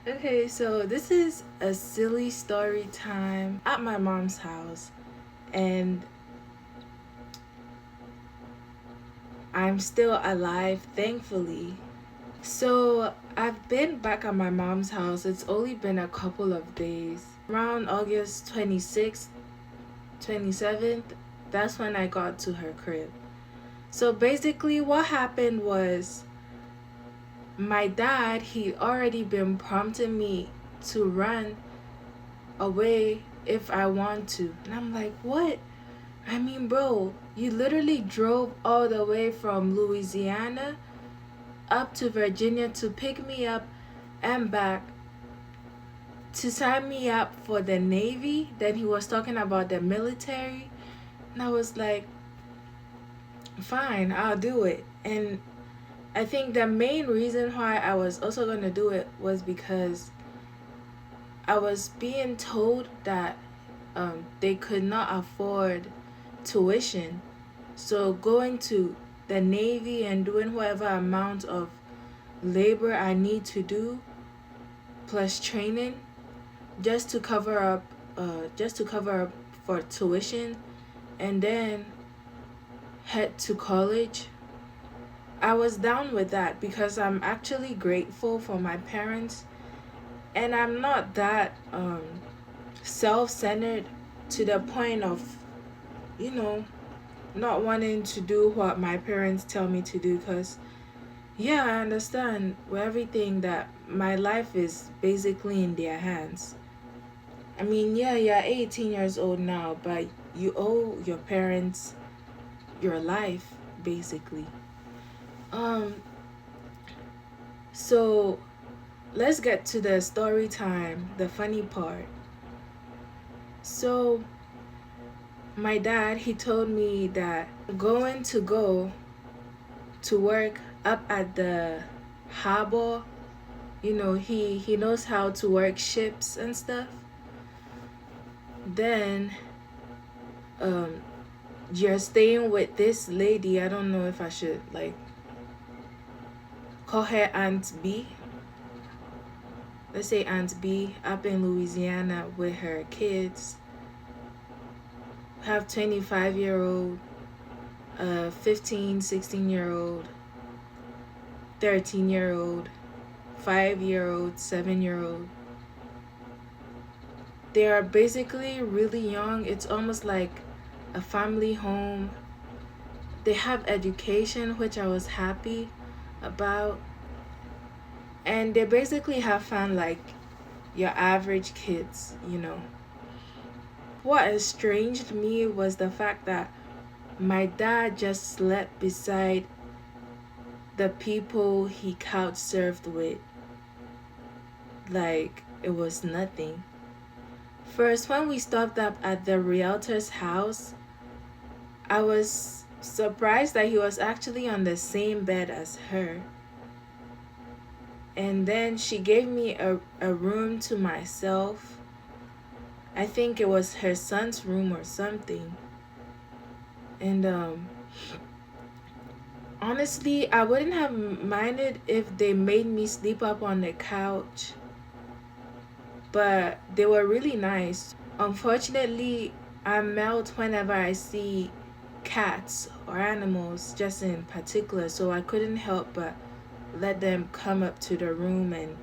Okay, so this is a silly story time at my mom's house, and I'm still alive, thankfully. So I've been back at my mom's house. It's only been a couple of days. Around August 26th, 27th, that's when I got to her crib. So basically, what happened was my dad, he already been prompting me to run away if I want to. And I'm like, what? I mean, bro, you literally drove all the way from Louisiana up to Virginia to pick me up and back to sign me up for the Navy. Then he was talking about the military. And I was like, fine, I'll do it. And I think the main reason why I was also going to do it was because I was being told that they could not afford tuition. So going to the Navy and doing whatever amount of labor I need to do plus training just to cover up for tuition and then head to college. I was down with that because I'm actually grateful for my parents, and I'm not that self-centered to the point of, you know, not wanting to do what my parents tell me to do. Because yeah, I understand with everything that my life is basically in their hands. I mean, yeah, you're 18 years old now, but you owe your parents your life basically. um so let's get to the story time, the funny part. So my dad, he told me that going to go to work up at the harbor, he knows how to work ships and stuff. Then um you're staying with this lady. I don't know if I should like call her Aunt B. Let's say Aunt B up in Louisiana with her kids. Have 25-year-old, 15, 16-year-old, 13-year-old, 5-year-old, 7-year-old. They are basically really young. It's almost like a family home. They have education, which I was happy about. And they basically have fun like your average kids. What estranged me was the fact that my dad just slept beside the people he couch surfed with like it was nothing. First, when we stopped up at the realtor's house, I was surprised that he was actually on the same bed as her. And then she gave me a room to myself. I think it was her son's room or something. And honestly, I wouldn't have minded if they made me sleep up on the couch, but they were really nice. Unfortunately, I melt whenever I see cats or animals, just in particular, so I couldn't help but let them come up to the room and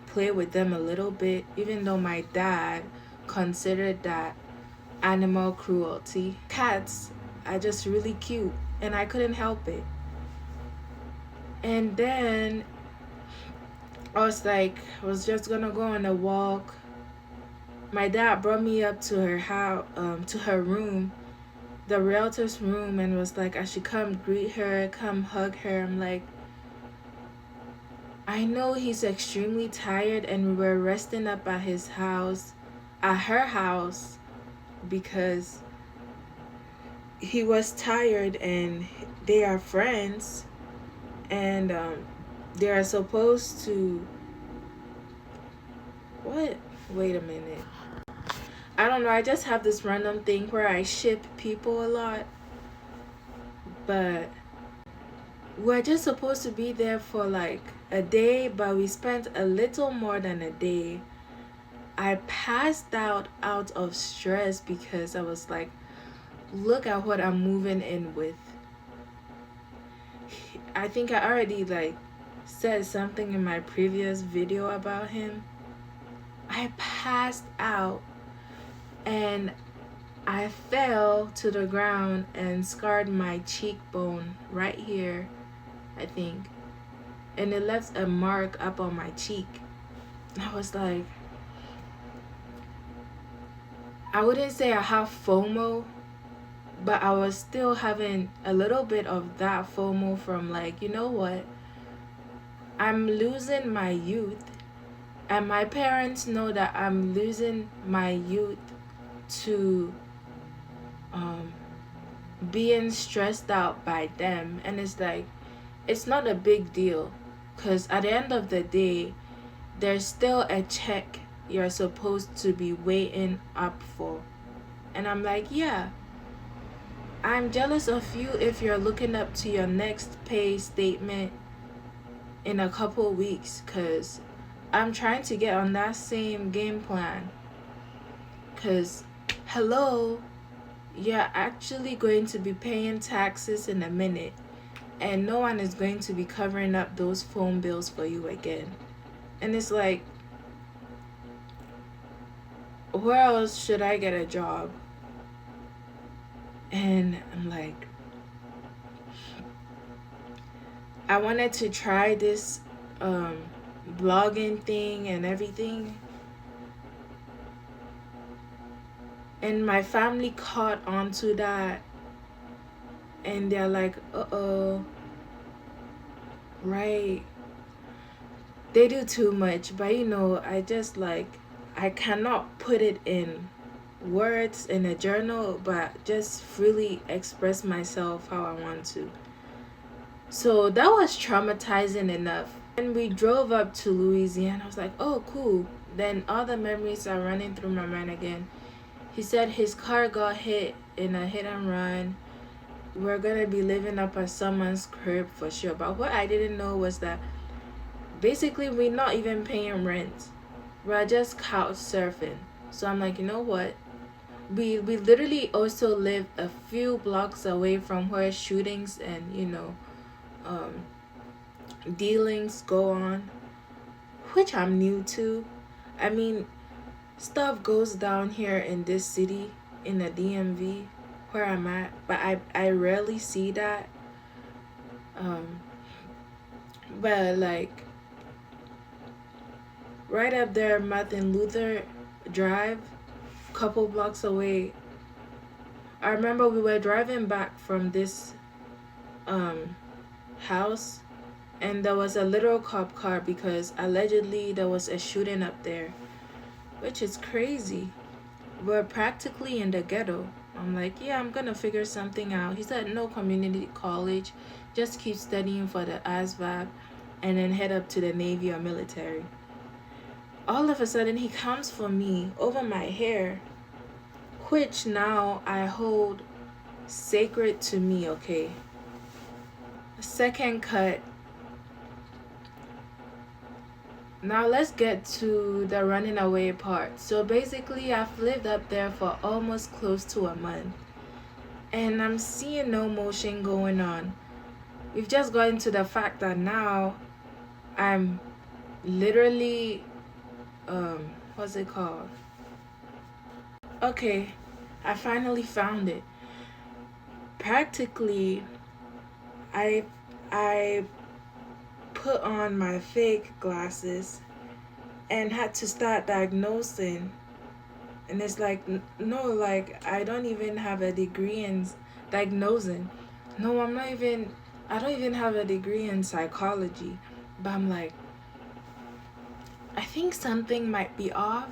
play with them a little bit, even though my dad considered that animal cruelty. Cats are just really cute, and I couldn't help it. And then I was just gonna go on a walk. My dad brought me up to her house, to her room, the realtor's room, and was like, I should come greet her, come hug her. I'm like, I know he's extremely tired, and we were resting up at her house, because he was tired, and they are friends, and they are supposed to. What? Wait a minute. I don't know. I just have this random thing where I ship people a lot, but we're just supposed to be there for like a day, but we spent a little more than a day. I passed out of stress because I was like, look at what I'm moving in with. I think I already like said something in my previous video about him. I passed out and I fell to the ground and scarred my cheekbone right here, I think. And it left a mark up on my cheek. I was like, I wouldn't say I have FOMO, but I was still having a little bit of that FOMO from like, you know what? I'm losing my youth, and my parents know that I'm losing my youth to being stressed out by them. And it's like, it's not a big deal, because at the end of the day, there's still a check you're supposed to be waiting up for. And I'm like, yeah, I'm jealous of you if you're looking up to your next pay statement in a couple weeks, because I'm trying to get on that same game plan. Because, hello, you're actually going to be paying taxes in a minute, and no one is going to be covering up those phone bills for you again. And it's like, where else should I get a job? And I'm like, I wanted to try this blogging thing and everything. And my family caught onto that. And they're like, uh-oh. Right. They do too much. But you know, I just like, I cannot put it in words in a journal, but just freely express myself how I want to. So that was traumatizing enough. And we drove up to Louisiana. I was like, oh, cool. Then all the memories are running through my mind again. He said his car got hit in a hit and run. We're gonna be living up at someone's crib for sure. But what I didn't know was that basically we're not even paying rent. We're just couch surfing. So I'm like, you know what? We literally also live a few blocks away from where shootings and, you know, dealings go on, which I'm new to. I mean, stuff goes down here in this city, in the DMV, where I'm at, but I rarely see that. But like right up there, Martin Luther Drive, couple blocks away. I remember we were driving back from this house, and there was a little cop car because allegedly there was a shooting up there, which is crazy. We're practically in the ghetto. I'm like, yeah, I'm gonna figure something out. He said, no, community college, just keep studying for the ASVAB and then head up to the Navy or military. All of a sudden, he comes for me over my hair, which now I hold sacred to me, okay? Second cut. Now let's get to the running away part. So basically, I've lived up there for almost close to a month, and I'm seeing no motion going on. We've just gotten to the fact that now I'm literally, what's it called? Okay, I finally found it. Practically, I put on my fake glasses and had to start diagnosing. And it's like, no, like, I don't even have a degree in diagnosing. No, I don't even have a degree in psychology. But I'm like, I think something might be off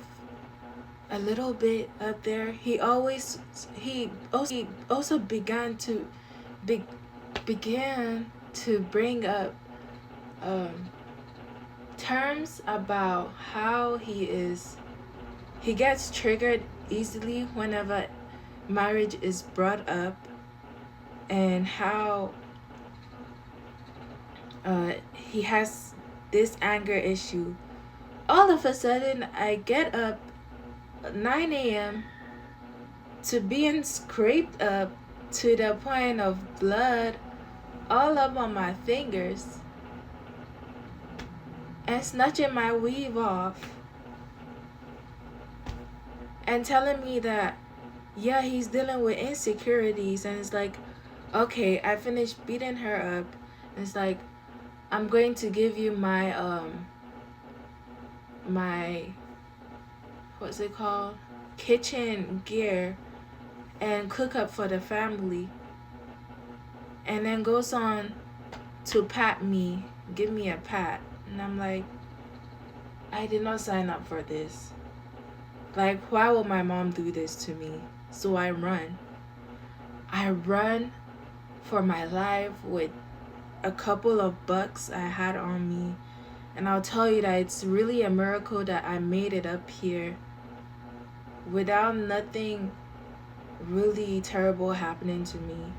a little bit up there. He also began to bring up terms about how he gets triggered easily whenever marriage is brought up, and how he has this anger issue. All of a sudden, I get up at 9 a.m. to being scraped up to the point of blood all up on my fingers and snatching my weave off and telling me that, yeah, he's dealing with insecurities. And it's like, okay, I finished beating her up. And it's like, I'm going to give you my what's it called, kitchen gear, and cook up for the family. And then goes on to pat me, give me a pat. And I'm like, I did not sign up for this. Like, why would my mom do this to me? So I run. I run for my life with a couple of bucks I had on me. And I'll tell you that it's really a miracle that I made it up here without nothing really terrible happening to me.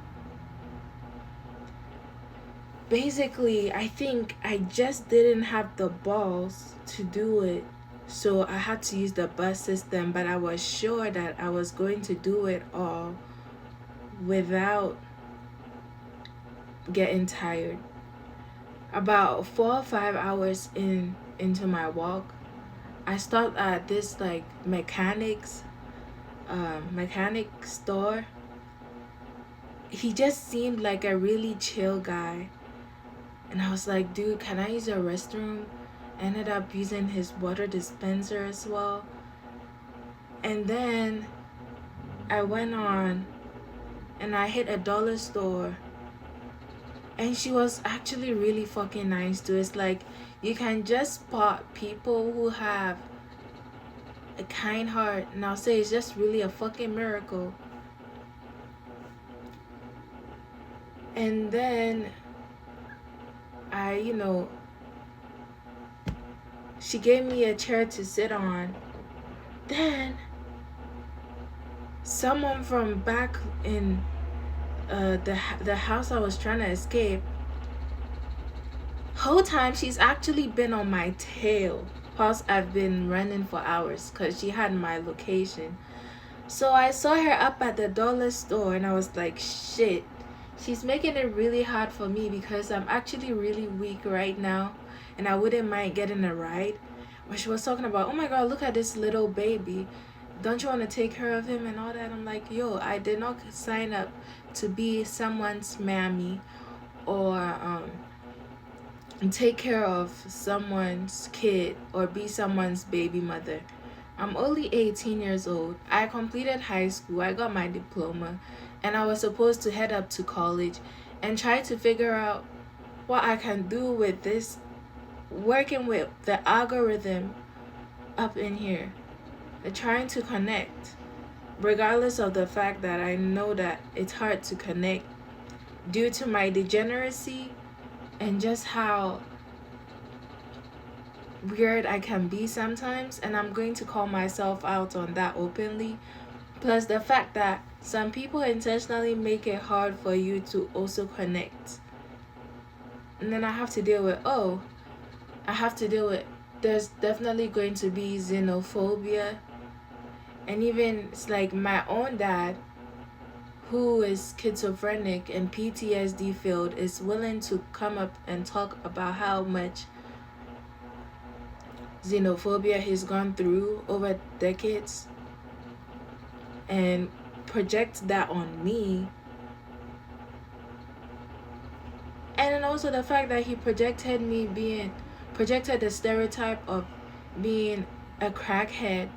Basically, I think I just didn't have the balls to do it. So I had to use the bus system, but I was sure that I was going to do it all without getting tired. About 4 or 5 hours into my walk, I stopped at this like mechanic store. He just seemed like a really chill guy. And I was like, dude, can I use your restroom? Ended up using his water dispenser as well. And then I went on and I hit a dollar store. And she was actually really fucking nice too. It's like you can just spot people who have a kind heart. And I'll say it's just really a fucking miracle. And then she gave me a chair to sit on. Then someone from back in the house I was trying to escape, whole time she's actually been on my tail whilst I've been running for hours because she had my location. So I saw her up at the dollar store and I was like, shit, she's making it really hard for me because I'm actually really weak right now and I wouldn't mind getting a ride. But she was talking about, oh my god, look at this little baby. Don't you want to take care of him and all that? I'm like, yo, I did not sign up to be someone's mammy or take care of someone's kid or be someone's baby mother. I'm only 18 years old. I completed high school. I got my diploma. And I was supposed to head up to college and try to figure out what I can do with this, working with the algorithm up in here. They're trying to connect. Regardless of the fact that I know that it's hard to connect due to my degeneracy and just how weird I can be sometimes, and I'm going to call myself out on that openly. Plus the fact that some people intentionally make it hard for you to also connect. And then I have to deal with, there's definitely going to be xenophobia. And even it's like my own dad, who is schizophrenic and PTSD filled, is willing to come up and talk about how much xenophobia he's gone through over decades and project that on me. And then also the fact that he projected the stereotype of being a crackhead,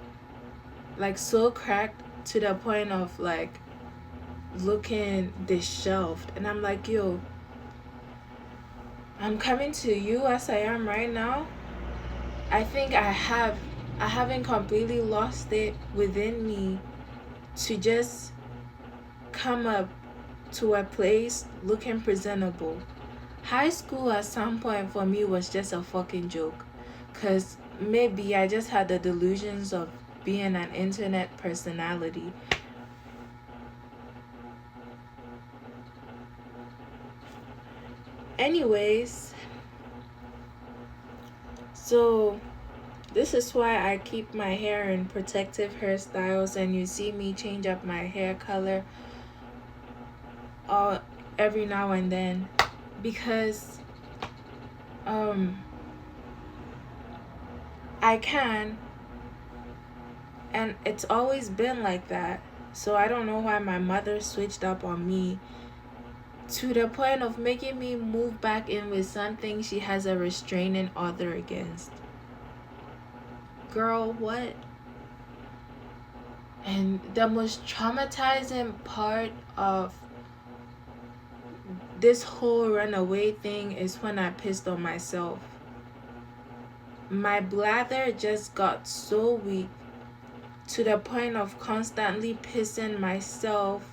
like so cracked to the point of like looking disheveled. And I'm like, yo, I'm coming to you as I am right now. I think I haven't completely lost it within me to just come up to a place looking presentable. High school at some point for me was just a fucking joke, because maybe I just had the delusions of being an internet personality. Anyways, So this is why I keep my hair in protective hairstyles, and you see me change up my hair color all every now and then, because um I can, and it's always been like that. So I don't know why my mother switched up on me to the point of making me move back in with something she has a restraining order against. Girl, what? And the most traumatizing part of this whole runaway thing is when I pissed on myself. My bladder just got so weak to the point of constantly pissing myself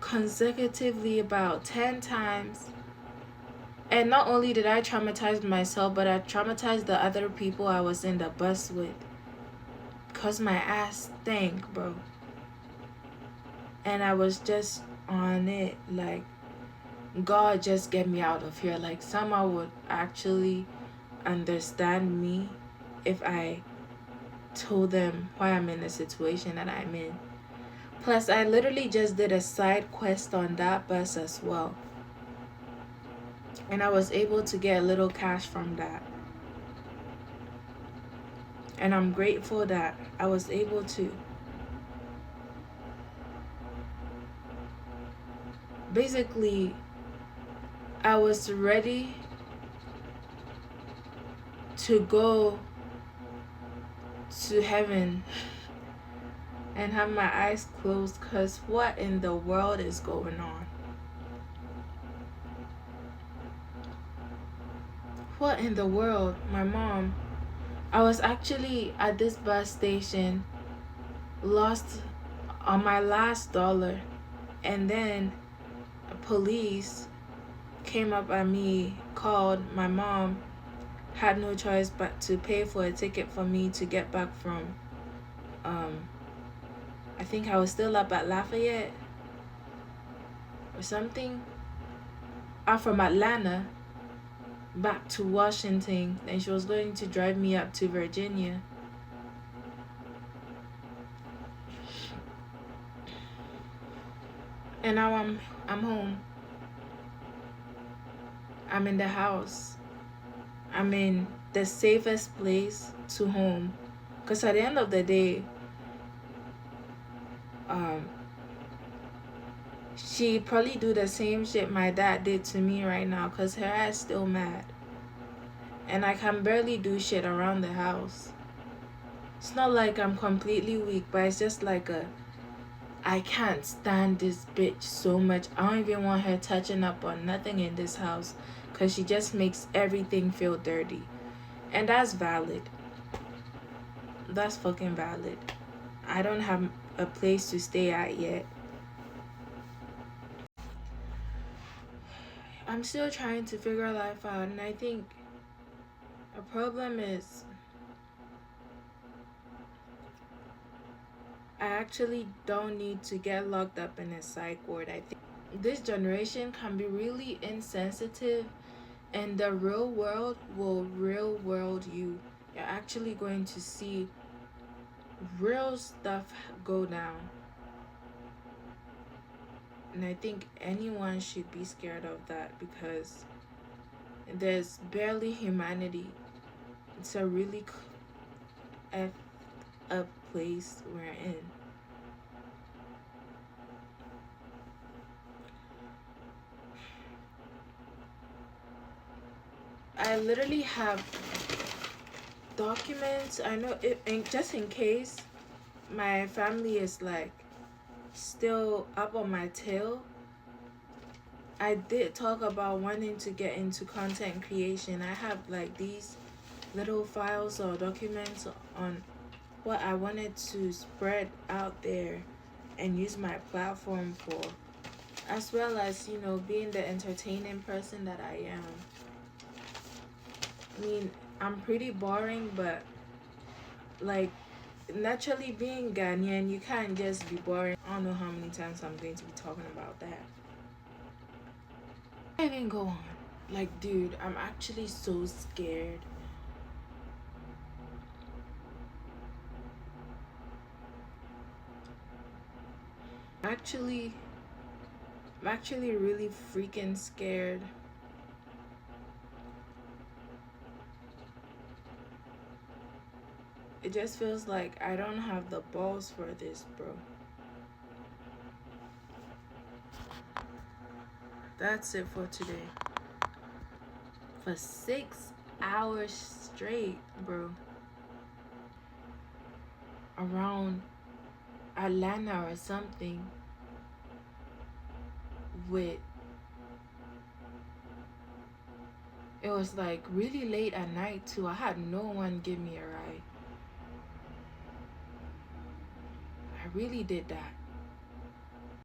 consecutively about 10 times. And not only did I traumatize myself, but I traumatized the other people I was in the bus with. Because my ass stank, bro. And I was just on it, like, God, just get me out of here. Like, someone would actually understand me if I told them why I'm in the situation that I'm in. Plus, I literally just did a side quest on that bus as well. And I was able to get a little cash from that. And I'm grateful that I was able to. Basically, I was ready to go to heaven and have my eyes closed, because what in the world is going on? What in the world? My mom. I was actually at this bus station, lost on my last dollar, and then police came up at me, called my mom, had no choice but to pay for a ticket for me to get back from I think I was still up at Lafayette or something. From Atlanta back to Washington, and she was going to drive me up to Virginia. And now I'm home. I'm in the house. I'm in the safest place to home. Because at the end of the day, she probably do the same shit my dad did to me right now, because her ass still mad. And I can barely do shit around the house. It's not like I'm completely weak, but it's just like I can't stand this bitch so much. I don't even want her touching up on nothing in this house, because she just makes everything feel dirty. And that's valid. That's fucking valid. I don't have a place to stay at yet. I'm still trying to figure life out, and I think a problem is I actually don't need to get locked up in a psych ward. I think this generation can be really insensitive, and the real world will real world you. You're actually going to see real stuff go down. And I think anyone should be scared of that, because there's barely humanity. It's a really effed up place we're in. I literally have documents. I know it, and just in case my family is like still up on my tail, I did talk about wanting to get into content creation. I have like these little files or documents on what I wanted to spread out there and use my platform for, as well as, you know, being the entertaining person that I am. I mean, I'm pretty boring, but like, naturally being Ghanaian, you can't just be boring. I don't know how many times I'm going to be talking about that. I didn't go on. Like, dude, I'm actually so scared Actually, I'm actually really freaking scared. It just feels like I don't have the balls for this, bro. That's it for today. For 6 hours straight, bro. Around Atlanta or something. With it was like really late at night too. I had no one give me a ride. I really did that.